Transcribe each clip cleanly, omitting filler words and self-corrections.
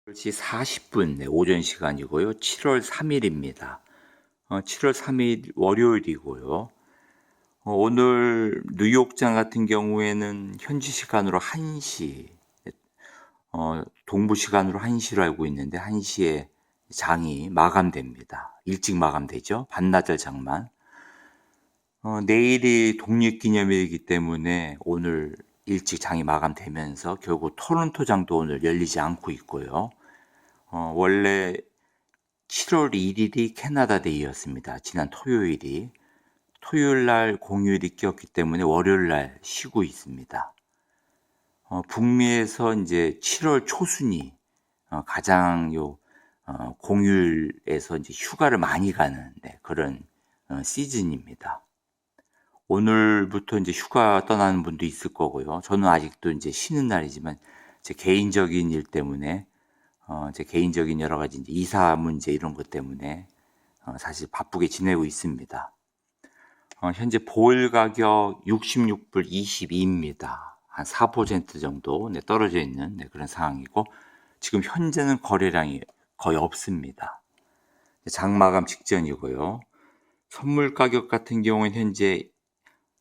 10시 40분 오전 시간이고요. 7월 3일입니다. 7월 3일 월요일이고요. 오늘 뉴욕장 같은 경우에는 현지 시간으로 1시, 동부 시간으로 1시로 알고 있는데 1시에 장이 마감됩니다. 일찍 마감되죠. 반나절 장만. 내일이 독립기념일이기 때문에 오늘 일찍 장이 마감되면서 결국 토론토 장도 오늘 열리지 않고 있고요. 원래 7월 1일이 캐나다 데이였습니다. 지난 토요일이. 토요일 날 공휴일이 끼었기 때문에 월요일 날 쉬고 있습니다. 북미에서 이제 7월 초순이 가장 공휴일에서 이제 휴가를 많이 가는 그런 시즌입니다. 오늘부터 이제 휴가 떠나는 분도 있을 거고요. 저는 아직도 이제 쉬는 날이지만 제 개인적인 일 때문에 제 개인적인 여러 가지 이제 이사 문제 이런 것 때문에 사실 바쁘게 지내고 있습니다. 현재 보일 가격 66불 22입니다. 한 4% 정도 떨어져 있는 그런 상황이고 지금 현재는 거래량이 거의 없습니다. 장 마감 직전이고요. 선물 가격 같은 경우는 현재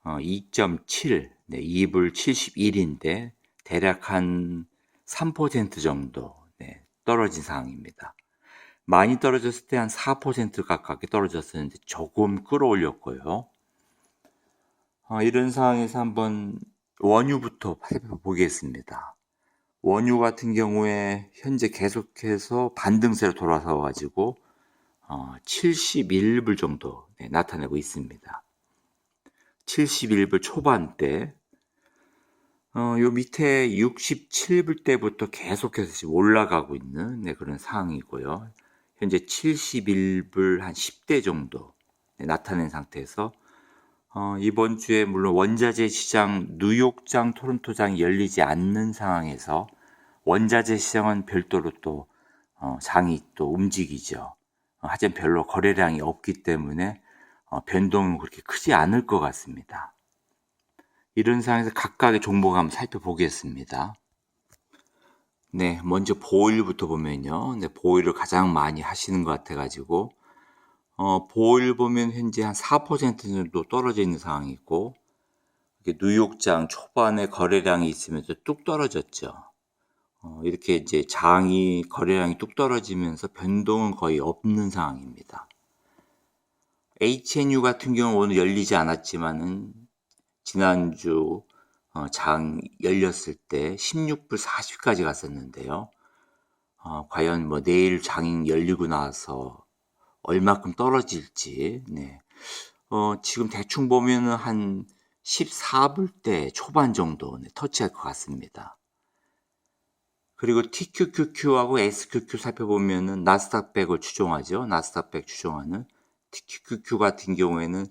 2.7, 2불 71인데 대략 한 3% 정도 떨어진 상황입니다. 많이 떨어졌을 때 한 4% 가깝게 떨어졌었는데 조금 끌어올렸고요. 이런 상황에서 한번 원유부터 살펴보겠습니다. 원유 같은 경우에 현재 계속해서 반등세로 돌아서 가지고 71불 정도 나타내고 있습니다. 71불 초반대. 요 밑에 67불 때부터 계속해서 지금 올라가고 있는 그런 상황이고요. 현재 71불 한 10대 정도 나타낸 상태에서 이번 주에 물론 원자재 시장 뉴욕장, 토론토장이 열리지 않는 상황에서 원자재 시장은 별도로 또 장이 또 움직이죠. 하지만 별로 거래량이 없기 때문에 변동은 그렇게 크지 않을 것 같습니다. 이런 상황에서 각각의 종목 한번 살펴보겠습니다. 네, 먼저 보일부터 보면요. 보일을 가장 많이 하시는 것 같아가지고, 보일 보면 현재 한 4% 정도 떨어져 있는 상황이고, 뉴욕장 초반에 거래량이 있으면서 뚝 떨어졌죠. 이렇게 이제 거래량이 뚝 떨어지면서 변동은 거의 없는 상황입니다. HNU 같은 경우는 오늘 열리지 않았지만은, 지난주 장 열렸을 때 16불 40까지 갔었는데요. 과연 뭐 내일 장이 열리고 나서 얼마큼 떨어질지, 지금 대충 보면은 한 14불대 초반 정도 터치할 것 같습니다. 그리고 TQQQ하고 SQQ 살펴보면은 나스닥백을 추종하죠. 나스닥백 추종하는 TQQQ 같은 경우에는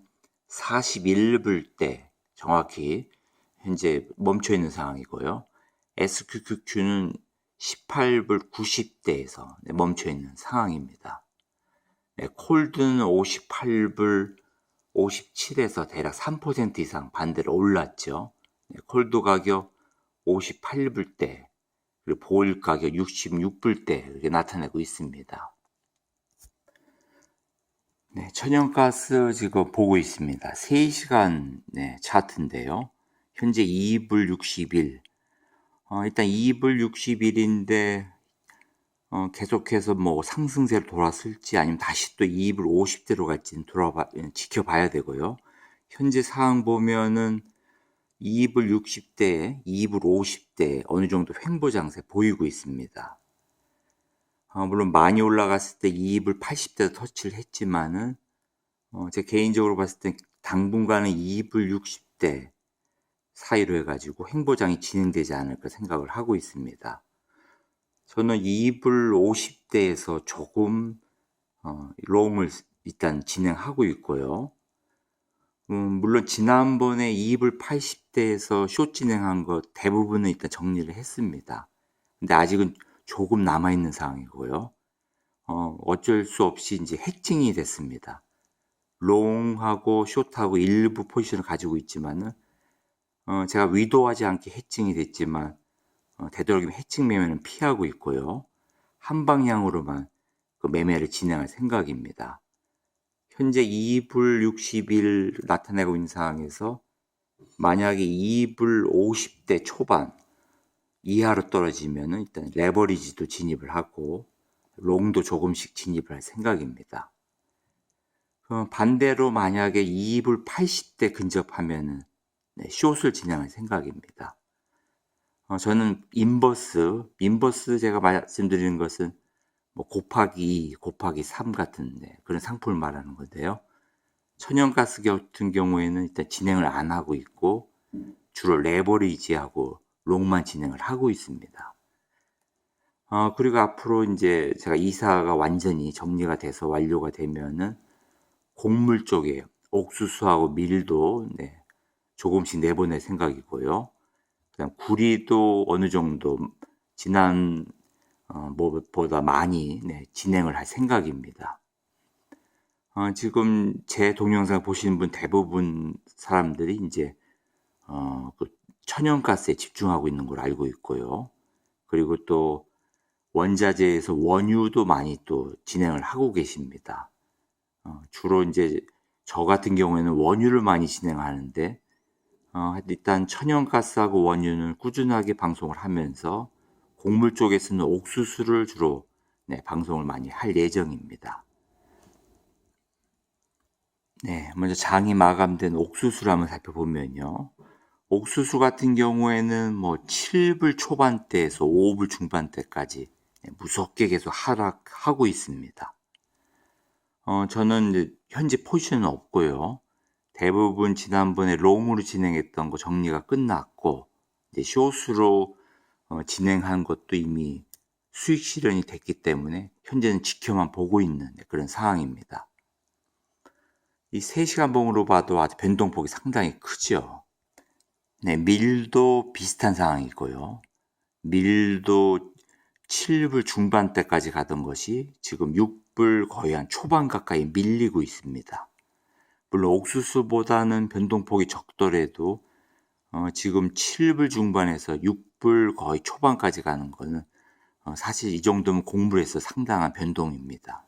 41불대 정확히 현재 멈춰 있는 상황이고요. SQQQ는 18불 90대에서 멈춰 있는 상황입니다. 콜드는 58불 57에서 대략 3% 이상 반대로 올랐죠. 콜드 가격 58불대, 그리고 보일 가격 66불대 이렇게 나타내고 있습니다. 천연가스 지금 보고 있습니다. 3시간 차트인데요. 현재 2불 61. 일단 2불 61인데 계속해서 뭐 상승세로 돌았을지 아니면 다시 또 2불 50대로 갈지는 지켜봐야 되고요. 현재 상황 보면은 2불 60대, 2불 50대 어느 정도 횡보 장세 보이고 있습니다. 물론 많이 올라갔을 때 2불 80대도 터치를 했지만은 제 개인적으로 봤을 때 당분간은 2불 60대 사이로 해가지고 횡보장이 진행되지 않을까 생각을 하고 있습니다. 저는 2불 50대에서 조금 롱을 일단 진행하고 있고요. 물론 지난번에 2불 80대에서 숏 진행한 거 대부분은 일단 정리를 했습니다. 근데 아직은 조금 남아있는 상황이고요. 어쩔 수 없이 이제 해칭이 됐습니다. 롱하고 숏하고 일부 포지션을 가지고 있지만은 제가 의도하지 않게 해칭이 됐지만 되도록이면 해칭 매매는 피하고 있고요. 한 방향으로만 그 매매를 진행할 생각입니다. 현재 2불 60일 나타내고 있는 상황에서 만약에 2불 50대 초반 이하로 떨어지면 일단 레버리지도 진입을 하고 롱도 조금씩 진입을 할 생각입니다. 반대로 만약에 2불 80대 근접하면 숏을 진행할 생각입니다. 저는 인버스 제가 말씀드리는 것은 뭐 곱하기 2, 곱하기 3 같은 그런 상품을 말하는 건데요. 천연가스 같은 경우에는 일단 진행을 안 하고 있고 주로 레버리지하고 롱만 진행을 하고 있습니다. 그리고 앞으로 이제 제가 이사가 완전히 정리가 돼서 완료가 되면은 곡물 쪽에 옥수수하고 밀도 조금씩 내보낼 생각이고요. 그다음 구리도 어느 정도 지난 보다 많이 진행을 할 생각입니다. 지금 제 동영상 보시는 분 대부분 사람들이 이제 그 천연가스에 집중하고 있는 걸 알고 있고요. 그리고 또 원자재에서 원유도 많이 또 진행을 하고 계십니다. 주로 이제 저 같은 경우에는 원유를 많이 진행하는데 일단 천연가스하고 원유는 꾸준하게 방송을 하면서 곡물 쪽에서는 옥수수를 주로 방송을 많이 할 예정입니다. 먼저 장이 마감된 옥수수를 한번 살펴보면요. 옥수수 같은 경우에는 뭐 7불 초반대에서 5불 중반대까지 무섭게 계속 하락하고 있습니다. 저는 이제 현재 포지션은 없고요. 대부분 지난번에 롱으로 진행했던 거 정리가 끝났고 이제 숏으로 진행한 것도 이미 수익 실현이 됐기 때문에 현재는 지켜만 보고 있는 그런 상황입니다. 이 3시간 봉으로 봐도 아주 변동폭이 상당히 크죠. 밀도 비슷한 상황이고요. 밀도 7불 중반대까지 가던 것이 지금 6불 거의 한 초반 가까이 밀리고 있습니다. 물론 옥수수보다는 변동폭이 적더라도 지금 7불 중반에서 6불 거의 초반까지 가는 거는 사실 이 정도면 곡물에서 상당한 변동입니다.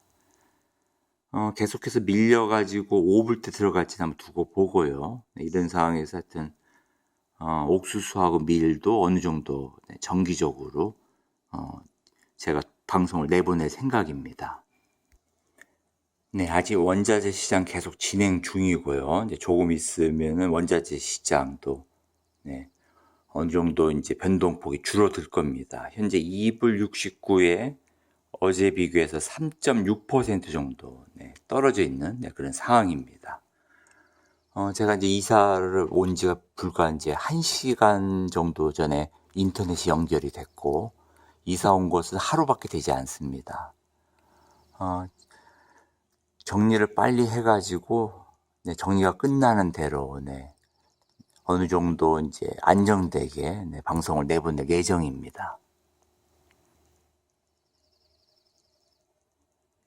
계속해서 밀려가지고 5불대 들어갈지 한번 두고 보고요. 이런 상황에서 하여튼 옥수수하고 밀도 어느 정도 정기적으로 제가 방송을 내보낼 생각입니다. 아직 원자재 시장 계속 진행 중이고요. 이제 조금 있으면은 원자재 시장도 어느 정도 이제 변동폭이 줄어들 겁니다. 현재 2불 69에 어제 비교해서 3.6% 정도 떨어져 있는 그런 상황입니다. 제가 이제 이사를 온 지가 불과 이제 1시간 정도 전에 인터넷이 연결이 됐고 이사 온 것은 하루밖에 되지 않습니다. 정리를 빨리 해가지고 정리가 끝나는 대로 어느 정도 이제 안정되게 방송을 내보낼 예정입니다.